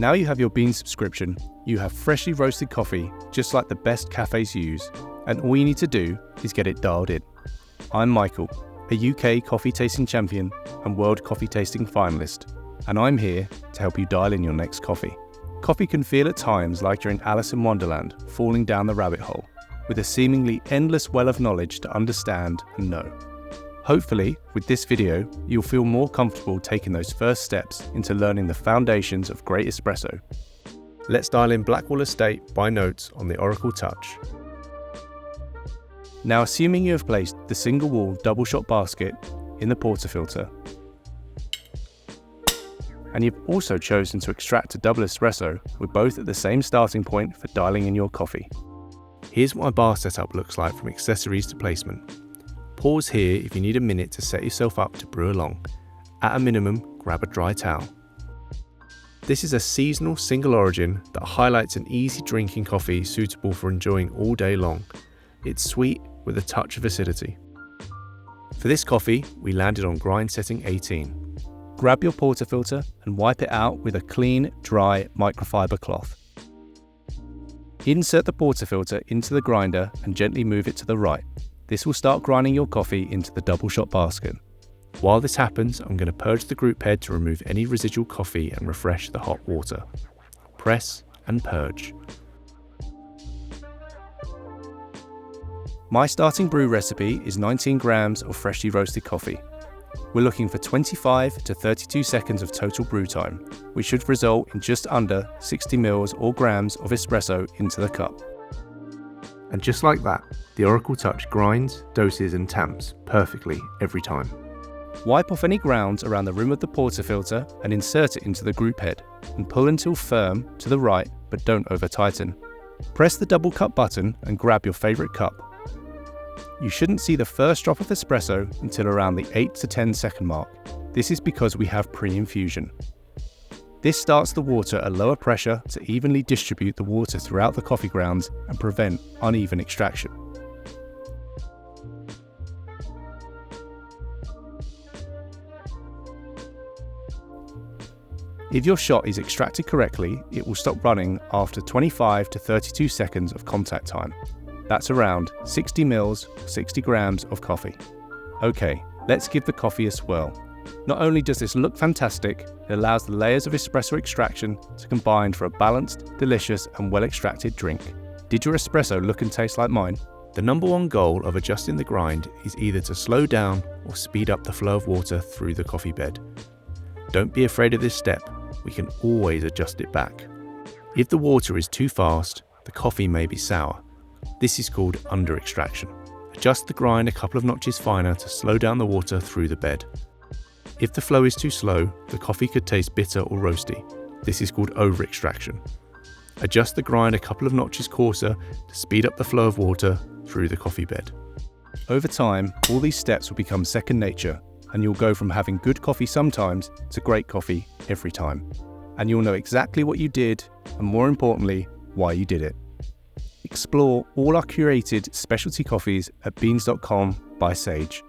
Now you have your Beanz subscription, you have freshly roasted coffee just like the best cafes use, and all you need to do is get it dialed in. I'm Michael, a UK coffee tasting champion and world coffee tasting finalist, and I'm here to help you dial in your next coffee. Coffee can feel at times like you're in Alice in Wonderland, falling down the rabbit hole, with a seemingly endless well of knowledge to understand and know. Hopefully, with this video, you'll feel more comfortable taking those first steps into learning the foundations of great espresso. Let's dial in Blackwall Estate by Notes on the Oracle Touch. Now, assuming you have placed the single wall double shot basket in the portafilter, and you've also chosen to extract a double espresso with both at the same starting point for dialing in your coffee. Here's what my bar setup looks like from accessories to placement. Pause here if you need a minute to set yourself up to brew along. At a minimum, grab a dry towel. This is a seasonal single origin that highlights an easy drinking coffee suitable for enjoying all day long. It's sweet with a touch of acidity. For this coffee, we landed on grind setting 18. Grab your portafilter and wipe it out with a clean, dry microfiber cloth. Insert the portafilter into the grinder and gently move it to the right. This will start grinding your coffee into the double shot basket. While this happens, I'm going to purge the group head to remove any residual coffee and refresh the hot water. Press and purge. My starting brew recipe is 19 grams of freshly roasted coffee. We're looking for 25 to 32 seconds of total brew time, which should result in just under 60 mils or grams of espresso into the cup. And just like that, the Oracle Touch grinds, doses and tamps perfectly every time. Wipe off any grounds around the rim of the portafilter and insert it into the group head, and pull until firm to the right, but don't over tighten. Press the double cup button and grab your favourite cup. You shouldn't see the first drop of espresso until around the 8 to 10 second mark. This is because we have pre-infusion. This starts the water at lower pressure to evenly distribute the water throughout the coffee grounds and prevent uneven extraction. If your shot is extracted correctly, it will stop running after 25 to 32 seconds of contact time. That's around 60 mils, 60 grams of coffee. Okay, let's give the coffee a swirl. Not only does this look fantastic, it allows the layers of espresso extraction to combine for a balanced, delicious and well-extracted drink. Did your espresso look and taste like mine? The number one goal of adjusting the grind is either to slow down or speed up the flow of water through the coffee bed. Don't be afraid of this step, we can always adjust it back. If the water is too fast, the coffee may be sour. This is called under extraction. Adjust the grind a couple of notches finer to slow down the water through the bed. If the flow is too slow, the coffee could taste bitter or roasty. This is called over extraction. Adjust the grind a couple of notches coarser to speed up the flow of water through the coffee bed. Over time, all these steps will become second nature, and you'll go from having good coffee sometimes to great coffee every time. And you'll know exactly what you did, and more importantly, why you did it. Explore all our curated specialty coffees at beanz.com by Sage.